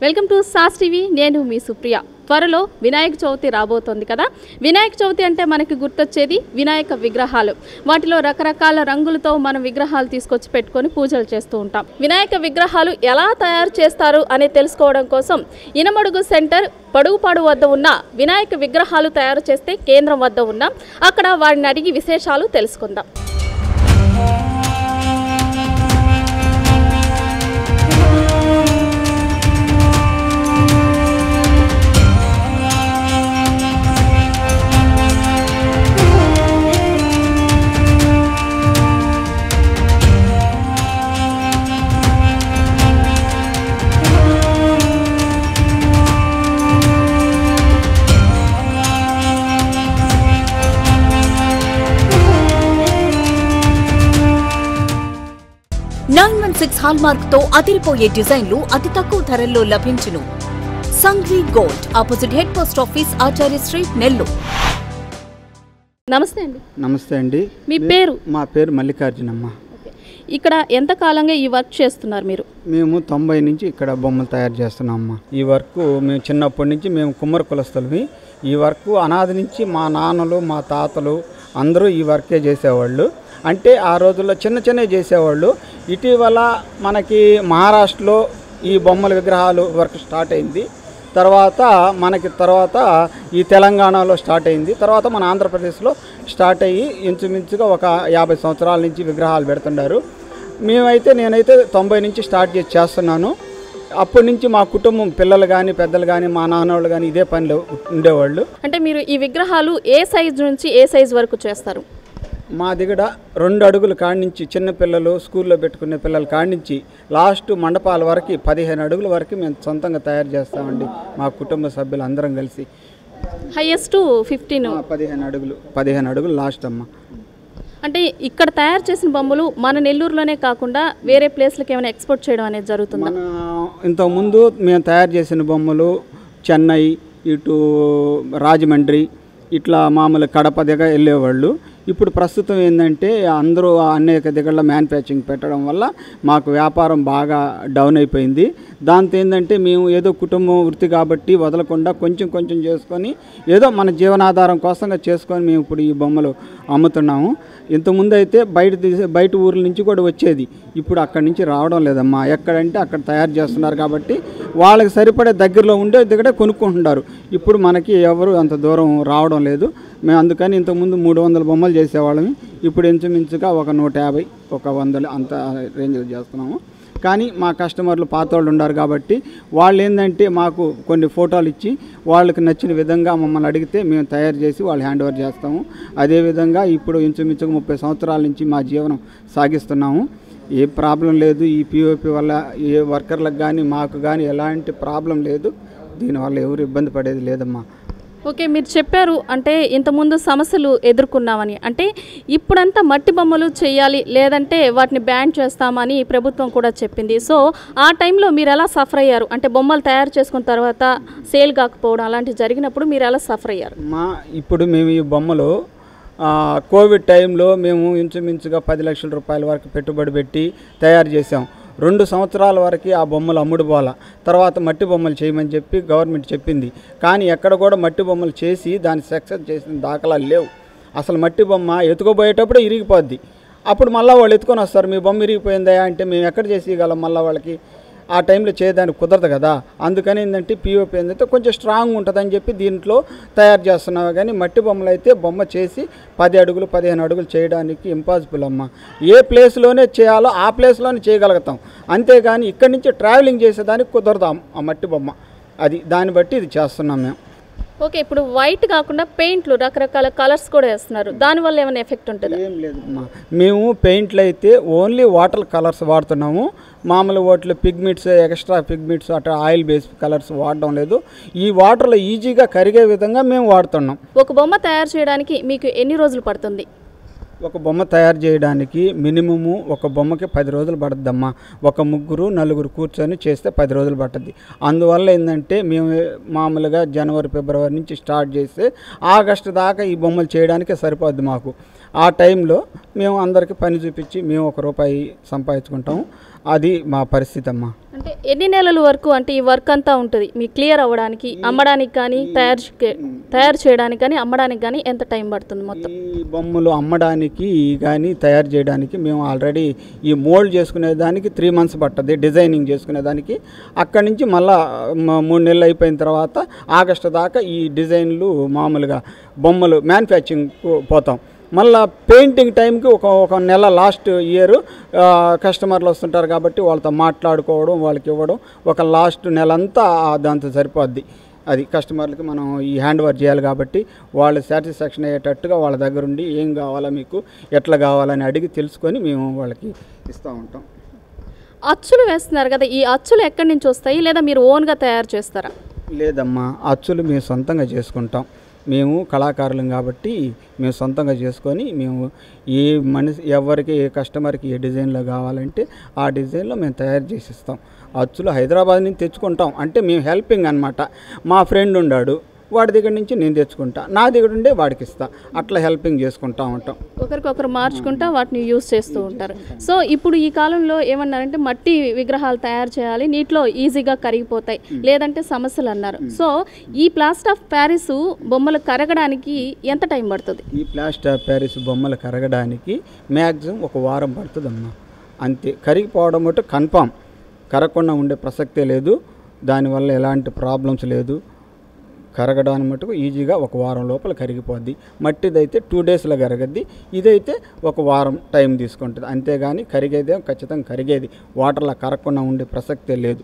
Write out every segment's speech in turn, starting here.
Welcome to sauce TV. నేను మీ సుప్రియ. త్వరలో వినాయక చవితి రాబోతోంది కదా. వినాయక చవితి అంటే మనకి గుర్తొచ్చేది వినాయక విగ్రహాలు. వాటిలో రకరకాల రంగులతో మనం విగ్రహాలు తీసుకొచ్చి పెట్టుకొని పూజలు చేస్తూ ఉంటాం. వినాయక విగ్రహాలు ఎలా తయారు చేస్తారు అని తెలుసుకోవడం కోసం ఇనమడుగు సెంటర్ పడుగుపాడు వద్ద ఉన్న వినాయక విగ్రహాలు తయారు చేస్తే కేంద్రం వద్ద ఉన్నాం. అక్కడ వారిని అడిగి విశేషాలు తెలుసుకుందాం. హాల్మార్క్ తో అదిరిపోయే డిజైన్లు అతి తక్కువ ధరల్లో లభించును. Sanghvi gold, opposite head post office, Acharya street, Nellore. నమస్తే అండి. నమస్తే అండి. మీ పేరు? మా పేరు మల్లికార్జునమ్మ. ఇక్కడ ఎంత కాలంగా ఈ వర్క్ చేస్తున్నారు మీరు? మేము 90 నుంచి ఇక్కడ బొమ్మలు తయారు చేస్తున్నామమ్మా. ఈ వర్క్ మేము చిన్నప్పటి నుంచి మేము కుమ్మర కులస్తులవి. ఈ వర్క్ అనాది నుంచి మా నాన్నలు మా తాతలు అందరూ ఈ వర్కే చేసేవాళ్ళు. అంటే ఆ రోజుల్లో చిన్న చిన్నవి చేసేవాళ్ళు. ఇటీవల మనకి మహారాష్ట్రలో ఈ బొమ్మల విగ్రహాలు వర్క్ స్టార్ట్ అయింది. తర్వాత ఈ తెలంగాణలో స్టార్ట్ అయింది. తర్వాత మన ఆంధ్రప్రదేశ్లో స్టార్ట్ అయ్యి ఇంచుమించుగా ఒక 50 సంవత్సరాల నుంచి విగ్రహాలు పెడుతున్నారు. నేనైతే 90 నుంచి స్టార్ట్ చేస్తున్నాను. అప్పటి నుంచి మా కుటుంబం పిల్లలు కానీ పెద్దలు కానీ మా నాన్నవాళ్ళు కానీ ఇదే పనిలో ఉండేవాళ్ళు. అంటే మీరు ఈ విగ్రహాలు ఏ సైజు నుంచి ఏ సైజు వరకు చేస్తారు? మా దగ్గర 2 అడుగుల కాడి నుంచి చిన్నపిల్లలు స్కూల్లో పెట్టుకునే పిల్లల కాడి నుంచి లాస్ట్ మండపాల వరకు 15 అడుగుల వరకు మేము సొంతంగా తయారు చేస్తామండి. మా కుటుంబ సభ్యులు అందరం కలిసి. హైయెస్ట్ 15 అడుగులు లాస్ట్ అమ్మ. అంటే ఇక్కడ తయారు చేసిన బొమ్మలు మన నెల్లూరులోనే కాకుండా వేరే ప్లేస్లకి ఏమైనా ఎక్స్పోర్ట్ చేయడం అనేది జరుగుతుందా? ఇంతకుముందు మేము తయారు చేసిన బొమ్మలు చెన్నై, ఇటు రాజమండ్రి, ఇట్లా మామూలు కడప దగ్గర వెళ్ళేవాళ్ళు. ఇప్పుడు ప్రస్తుతం ఏంటంటే అందరూ అనేక దగ్గర మ్యానుఫ్యాక్చరింగ్ పెట్టడం వల్ల మాకు వ్యాపారం బాగా డౌన్ అయిపోయింది. దాంతో ఏంటంటే మేము ఏదో కుటుంబం వృత్తి కాబట్టి వదలకుండా కొంచెం చేసుకొని ఏదో మన జీవనాధారం కోసంగా చేసుకొని మేము ఇప్పుడు ఈ బొమ్మలు అమ్ముతున్నాము. ఇంతకుముందు అయితే బయట ఊర్ల నుంచి కూడా వచ్చేది. ఇప్పుడు అక్కడి నుంచి రావడం లేదమ్మా. ఎక్కడంటే అక్కడ తయారు చేస్తున్నారు కాబట్టి వాళ్ళకి సరిపడే దగ్గరలో ఉండే దగ్గర కొనుక్కుంటున్నారు. ఇప్పుడు మనకి ఎవరు అంత దూరం రావడం లేదు. మేము అందుకని ఇంతకుముందు 300 బొమ్మలు చేసేవాళ్ళమి. ఇప్పుడు ఇంచుమించుగా ఒక 150, ఒక 100 అంత రేంజ్లో చేస్తున్నాము. కానీ మా కస్టమర్లు పాత వాళ్ళు ఉన్నారు కాబట్టి వాళ్ళు ఏంటంటే మాకు కొన్ని ఫోటోలు ఇచ్చి వాళ్ళకి నచ్చిన విధంగా మమ్మల్ని అడిగితే మేము తయారు చేసి వాళ్ళు హ్యాండ్ ఓవర్ చేస్తాము. అదేవిధంగా ఇప్పుడు ఇంచుమించుగా 30 సంవత్సరాల నుంచి మా జీవనం సాగిస్తున్నాము. ఏ ప్రాబ్లం లేదు. ఈ పిఓపి వల్ల ఏ వర్కర్లకు కానీ మాకు కానీ ఎలాంటి ప్రాబ్లం లేదు. దీనివల్ల ఎవరు ఇబ్బంది పడేది లేదమ్మా. ఓకే, మీరు చెప్పారు అంటే ఇంతకుముందు సమస్యలు ఎదుర్కొన్నామని. అంటే ఇప్పుడంతా మట్టి బొమ్మలు చేయాలి లేదంటే వాటిని బ్యాన్ చేస్తామని ప్రభుత్వం కూడా చెప్పింది. సో ఆ టైంలో మీరు ఎలా సఫర్ అయ్యారు? అంటే బొమ్మలు తయారు చేసుకున్న తర్వాత సేల్ కాకపోవడం అలాంటివి జరిగినప్పుడు మీరు ఎలా సఫర్ అయ్యారు? ఇప్పుడు మేము ఈ బొమ్మలు కోవిడ్ టైంలో మేము ఇంచుమించుగా 10 లక్షల రూపాయల వరకు పెట్టుబడి పెట్టి తయారు చేసాం. 2 సంవత్సరాల వరకు ఆ బొమ్మలు అమ్ముడు పోల. తర్వాత మట్టి బొమ్మలు చేయమని చెప్పి గవర్నమెంట్ చెప్పింది. కానీ ఎక్కడ కూడా మట్టి బొమ్మలు చేసి దాన్ని సక్సెస్ చేసిన దాఖలాలు లేవు. అసలు మట్టి బొమ్మ ఎత్తుకోబోయేటప్పుడే ఇరిగిపోద్ది. అప్పుడు మళ్ళీ వాళ్ళు ఎత్తుకొని వస్తారు, మీ బొమ్మ ఇరిగిపోయిందా అంటే మేము ఎక్కడ చేసేయగలం మళ్ళీ వాళ్ళకి. ఆ టైంలో చేయడానికి కుదరదు కదా. అందుకని ఏంటంటే పిఓపి ఏంటంటే కొంచెం స్ట్రాంగ్ ఉంటుందని చెప్పి దీంట్లో తయారు చేస్తున్నావు. కానీ మట్టి బొమ్మలు అయితే బొమ్మ చేసి 10 అడుగులు 15 అడుగులు చేయడానికి ఇంపాసిబుల్ అమ్మ. ఏ ప్లేస్లోనే చేయాలో ఆ ప్లేస్లోనే చేయగలుగుతాం. అంతేగాని ఇక్కడి నుంచి ట్రావెలింగ్ చేసేదానికి కుదరదు ఆ మట్టి బొమ్మ. అది దాన్ని బట్టి ఇది చేస్తున్నాం మేము. ఓకే, ఇప్పుడు వైట్ కాకుండా పెయింట్లు రకరకాల కలర్స్ కూడా వేస్తున్నారు. దానివల్ల ఏమైనా ఎఫెక్ట్ ఉంటుంది? ఏం లేదమ్మా. మేము పెయింట్లు అయితే ఓన్లీ వాటర్ కలర్స్ వాడుతున్నాము. మామూలు వాటిలో పిగ్మెంట్స్, ఎక్స్ట్రా పిగ్మెంట్స్ అట్లా ఆయిల్ బేస్ కలర్స్ వాడడం లేదు. ఈ వాటర్లో ఈజీగా కరిగే విధంగా మేము వాడుతున్నాం. ఒక బొమ్మ తయారు చేయడానికి మీకు ఎన్ని రోజులు పడుతుంది? ఒక బొమ్మ తయారు చేయడానికి మినిమము ఒక బొమ్మకి 10 రోజులు పడుద్దమ్మా. ఒక 3-4 కూర్చొని చేస్తే 10 రోజులు పడుతుంది. అందువల్ల ఏంటంటే మేము మామూలుగా జనవరి ఫిబ్రవరి నుంచి స్టార్ట్ చేస్తే ఆగస్టు దాకా ఈ బొమ్మలు చేయడానికే సరిపోద్ది మాకు. ఆ టైంలో మేము అందరికీ పని చూపించి మేము ₹1 సంపాదించుకుంటాము. అది మా పరిస్థితి అమ్మా. అంటే ఎన్ని నెలల వరకు అంటే ఈ వర్క్ అంతా ఉంటుంది మీకు క్లియర్ అవ్వడానికి, అమ్మడానికి కానీ తయారు చేయడానికి కానీ అమ్మడానికి కానీ ఎంత టైం పడుతుంది మొత్తం? ఈ బొమ్మలు అమ్మడానికి కానీ తయారు చేయడానికి మేము ఆల్రెడీ ఈ మోల్డ్ చేసుకునే దానికి 3 months పట్టది, డిజైనింగ్ చేసుకునే దానికి. అక్కడి నుంచి మళ్ళా 3 నెలలు అయిపోయిన తర్వాత ఆగస్టు దాకా ఈ డిజైన్లు మామూలుగా బొమ్మలు మ్యానుఫ్యాక్చరింగ్ పోతాం. మళ్ళీ పెయింటింగ్ టైంకి ఒక నెల లాస్ట్ ఇయర్ కస్టమర్లు వస్తుంటారు కాబట్టి వాళ్ళతో మాట్లాడుకోవడం, వాళ్ళకి ఇవ్వడం ఒక లాస్ట్ నెల అంతా దాంతో సరిపోద్ది. అది కస్టమర్లకి మనం ఈ హ్యాండ్ ఓవర్ చేయాలి కాబట్టి వాళ్ళ సాటిస్ఫాక్షన్ అయ్యేటట్టుగా వాళ్ళ దగ్గర ఉండి ఏం కావాలా మీకు ఎట్లా కావాలని అడిగి తెలుసుకొని మేము వాళ్ళకి ఇస్తూ ఉంటాం. అచ్చులు వేస్తున్నారు కదా, ఈ అచ్చులు ఎక్కడి నుంచి వస్తాయి లేదా మీరు ఓన్గా తయారు చేస్తారా? లేదమ్మా, అచ్చులు మేము సొంతంగా చేసుకుంటాం. మేము కళాకారులం కాబట్టి మేము సొంతంగా చేసుకొని మేము ఏ మనిషి ఎవరికి ఏ కస్టమర్కి ఏ డిజైన్లో కావాలంటే ఆ డిజైన్లో మేము తయారు చేసి ఇస్తాం. అచ్చులు హైదరాబాద్ నుంచి తెచ్చుకుంటాం. అంటే మేము హెల్పింగ్ అనమాట. మా ఫ్రెండ్ ఉన్నాడు, వాడి దగ్గర నుంచి నేను తెచ్చుకుంటా, నా దగ్గర ఉండే వాడికి ఇస్తా, అట్లా హెల్పింగ్ చేసుకుంటా ఉంటాం. ఒకరికొకరు మార్చుకుంటా వాటిని యూజ్ చేస్తూ ఉంటారు. సో ఇప్పుడు ఈ కాలంలో ఏమన్నారంటే మట్టి విగ్రహాలు తయారు చేయాలి, నీటిలో ఈజీగా కరిగిపోతాయి లేదంటే సమస్యలు అన్నారు. సో ఈ ప్లాస్టర్ ఆఫ్ ప్యారిస్ బొమ్మలు కరగడానికి ఎంత టైం పడుతుంది? ఈ ప్లాస్టర్ ఆఫ్ ప్యారిస్ బొమ్మలు కరగడానికి మ్యాక్సిమం 1 వారం పడుతుందమ్మా. అంతే. కరిగిపోవడం ఒకటి కన్ఫామ్, కరగకుండా ఉండే ప్రసక్తే లేదు. దానివల్ల ఎలాంటి ప్రాబ్లమ్స్ లేదు. కరగడానికి మటుకు ఈజీగా 1 వారం లోపల కరిగిపోద్ది. మట్టిదైతే 2 daysలో కరగద్ది, ఇదైతే 1 వారం టైం తీసుకుంటుంది. అంతేగాని కరిగేదే ఖచ్చితంగా కరిగేది, వాటర్లో కరగకుండా ఉండే ప్రసక్తే లేదు.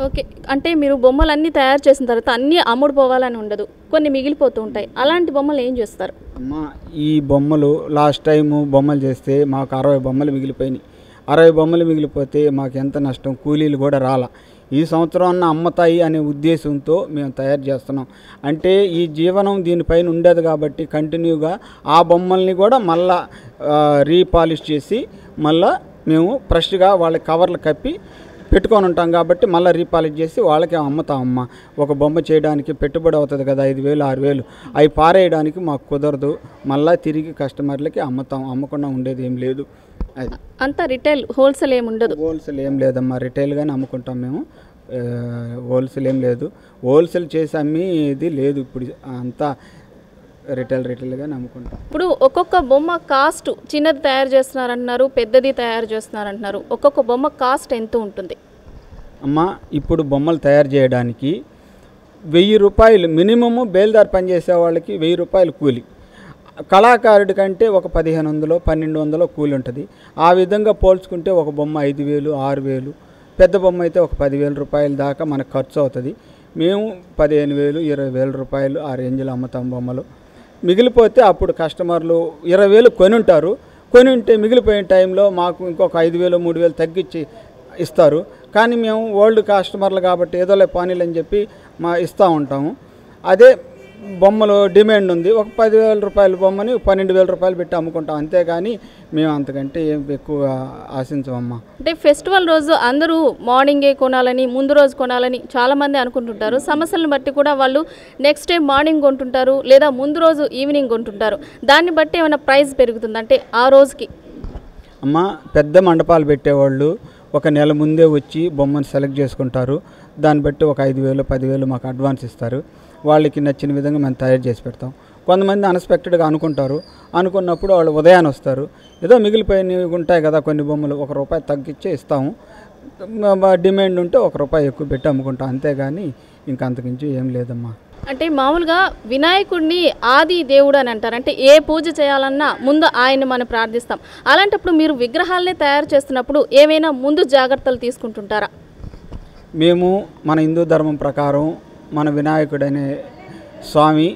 ఓకే, అంటే మీరు బొమ్మలన్నీ తయారు చేసిన తర్వాత అన్నీ అమ్ముడు పోవాలని ఉండదు, కొన్ని మిగిలిపోతూ ఉంటాయి. అలాంటి బొమ్మలు ఏం చేస్తారు? అమ్మా, ఈ బొమ్మలు లాస్ట్ టైము బొమ్మలు చేస్తే మాకు 60 బొమ్మలు మిగిలిపోయినాయి. 60 బొమ్మలు మిగిలిపోతే మాకు ఎంత నష్టం, కూలీలు కూడా రాలా. ఈ సంవత్సరం అన్న అమ్మతాయి అనే ఉద్దేశంతో మేము తయారు చేస్తున్నాం. అంటే ఈ జీవనం దీనిపైన ఉండేది కాబట్టి కంటిన్యూగా ఆ బొమ్మల్ని కూడా మళ్ళా రీపాలిష్ చేసి మళ్ళా మేము ఫ్రెష్గా వాళ్ళ కవర్లు కప్పి పెట్టుకొని ఉంటాం కాబట్టి మళ్ళీ రీపాలిష్ చేసి వాళ్ళకి అమ్ముతామమ్మా. ఒక బొమ్మ చేయడానికి పెట్టుబడి అవుతుంది కదా, 5,000 6,000, అవి పారేయడానికి మాకు కుదరదు. మళ్ళీ తిరిగి కస్టమర్లకి అమ్ముతాం, అమ్మకుండా ఉండేది ఏం లేదు. అది అంతా రిటైల్, హోల్సేల్ ఏమి ఉండదు? హోల్సేల్ ఏం లేదమ్మా, రిటైల్గానే అమ్ముకుంటాం మేము. హోల్సేల్ ఏం లేదు, హోల్సేల్ చేసి అమ్మేది లేదు. ఇప్పుడు అంతా రిటైల్గానే అమ్ముకుంటాం. ఇప్పుడు ఒక్కొక్క బొమ్మ కాస్ట్, చిన్నది తయారు చేస్తున్నారంటున్నారు, పెద్దది తయారు చేస్తున్నారంటున్నారు, ఒక్కొక్క బొమ్మ కాస్ట్ ఎంత ఉంటుంది? అమ్మా, ఇప్పుడు బొమ్మలు తయారు చేయడానికి ₹1000 మినిమము. బేల్దార్ పనిచేసే వాళ్ళకి ₹1000 కూలి. కళాకారుడి కంటే ఒక 1500 1200 కూలి ఉంటుంది. ఆ విధంగా పోల్చుకుంటే ఒక బొమ్మ 5,000 6,000, పెద్ద బొమ్మ అయితే ఒక ₹10,000 దాకా మనకు ఖర్చు అవుతుంది. మేము 15,000 ₹20,000 ఆ రేంజ్లో అమ్ముతాం బొమ్మలు. మిగిలిపోతే అప్పుడు కస్టమర్లు 20,000 కొని ఉంటారు, కొని ఉంటే మిగిలిపోయిన టైంలో మాకు ఇంకొక 5,000 3,000 తగ్గించి ఇస్తారు. కానీ మేము ఓల్డ్ కస్టమర్లు కాబట్టి ఏదోలే పానీలు అని చెప్పి ఇస్తూ ఉంటాము. అదే బొమ్మలు డిమాండ్ ఉంది, ఒక ₹10,000 బొమ్మని ₹12,000 పెట్టి అమ్ముకుంటాం. అంతేగాని మేము అంతకంటే ఏం ఎక్కువ ఆశించమమ్మా. అంటే ఫెస్టివల్ రోజు అందరూ మార్నింగే కొనాలని, ముందు రోజు కొనాలని చాలామంది అనుకుంటుంటారు. సమస్యలను బట్టి కూడా వాళ్ళు నెక్స్ట్ డే మార్నింగ్ కొంటుంటారు లేదా ముందు రోజు ఈవినింగ్ కొంటుంటారు. దాన్ని బట్టి ఏమైనా ప్రైస్ పెరుగుతుంది అంటే ఆ రోజుకి? అమ్మ, పెద్ద మండపాలు పెట్టేవాళ్ళు ఒక నెల ముందే వచ్చి బొమ్మను సెలెక్ట్ చేసుకుంటారు. దాన్ని బట్టి ఒక 5,000 10,000 మాకు అడ్వాన్స్ ఇస్తారు. వాళ్ళకి నచ్చిన విధంగా మేము తయారు చేసి పెడతాం. కొంతమంది అన్ఎక్స్పెక్టెడ్గా అనుకుంటారు, అనుకున్నప్పుడు వాళ్ళు ఉదయాన్నే వస్తారు. ఏదో మిగిలిపోయినవి ఉంటాయి కదా కొన్ని బొమ్మలు, ₹1 తగ్గించే ఇస్తాము. డిమాండ్ ఉంటే ₹1 ఎక్కువ పెట్టి అమ్ముకుంటాం. అంతేగాని ఇంకా అంతకించి ఏం లేదమ్మా. అంటే మామూలుగా వినాయకుడిని ఆది దేవుడు అని అంటారు. అంటే ఏ పూజ చేయాలన్నా ముందు ఆయన్ని మనం ప్రార్థిస్తాం. అలాంటప్పుడు మీరు విగ్రహాలనే తయారు చేస్తున్నప్పుడు ఏమైనా ముందు జాగ్రత్తలు తీసుకుంటుంటారా? మేము మన హిందూ ధర్మం ప్రకారం మన వినాయకుడనే స్వామి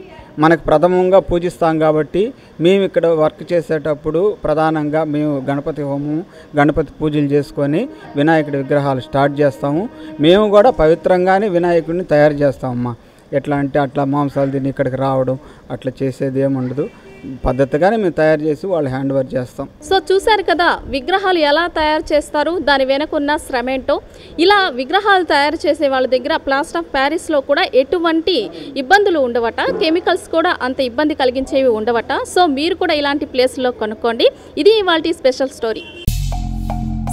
మనకు ప్రథమంగా పూజిస్తాం కాబట్టి మేము ఇక్కడ వర్క్ చేసేటప్పుడు ప్రధానంగా మేము గణపతి హోమం, గణపతి పూజలు చేసుకొని వినాయకుడి విగ్రహాలు స్టార్ట్ చేస్తాము. మేము కూడా పవిత్రంగానే వినాయకుడిని తయారు చేస్తామమ్మా. ఎట్లా అంటే అట్లా మాంసాలు తిని ఇక్కడికి రావడం అట్లా చేసేది ఏముండదు. పద్ధతిగానే మేము తయారు చేసి వాళ్ళు హ్యాండ్ ఓవర్ చేస్తాం. సో చూశారు కదా విగ్రహాలు ఎలా తయారు చేస్తారు, దాని వెనక ఉన్న శ్రమ ఏంటో. ఇలా విగ్రహాలు తయారు చేసే వాళ్ళ దగ్గర ప్లాస్టర్ ఆఫ్ ప్యారిస్లో కూడా ఎటువంటి ఇబ్బందులు ఉండవట, కెమికల్స్ కూడా అంత ఇబ్బంది కలిగించేవి ఉండవట. సో మీరు కూడా ఇలాంటి ప్లేస్లో కొనుక్కోండి. ఇది ఇవాల్టి స్పెషల్ స్టోరీ.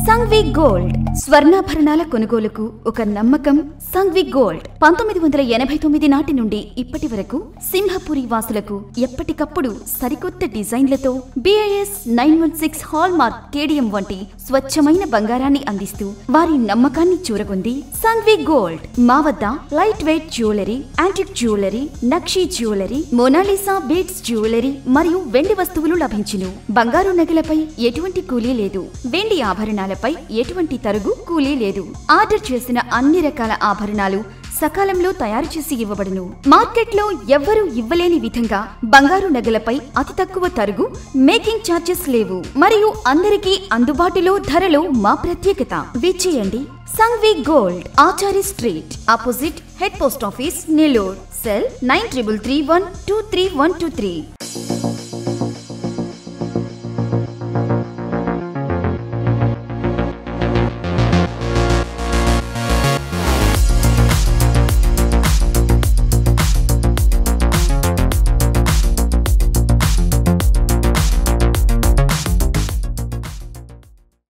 సంఘ్వి గోల్డ్ స్వర్ణాభరణాల కొనుగోలుకు ఒక నమ్మకం. సంఘ్వి గోల్డ్ 1989 నాటి నుండి ఇప్పటి వరకు సింహపురి వాసులకు ఎప్పటికప్పుడు సరికొత్త డిజైన్లతో BIS 916 హాల్ మార్క్ కేడియం వంటి స్వచ్ఛమైన బంగారాన్ని అందిస్తూ వారి నమ్మకాన్ని చూరగొంది సంఘ్వి గోల్డ్. మా వద్ద light weight jewellery, antique jewellery, నక్షీ జ్యువెలరీ, మోనాలిసా బీడ్స్ జ్యువెలరీ మరియు వెండి వస్తువులు లభించును. బంగారు నగలపై ఎటువంటి కూలీ లేదు. వెండి ఆభరణాలపై ఎటువంటి తరుగు కూలీ లేదు. ఆర్డర్ చేసిన అన్ని రకాల ఆభరణాలు సకాలంలో తయారు చేసి ఇవ్వబడును. మార్కెట్లో ఎవ్వరూ ఇవ్వలేని విధంగా బంగారు నగలపై అతి తక్కువ తరుగు, మేకింగ్ ఛార్జెస్ లేవు మరియు అందరికీ అందుబాటులో ధరలో మా ప్రత్యేకత. విచ్చేయండి Sanghvi gold, Achari street, opposite head post office, Nellore. Cell 9331232123.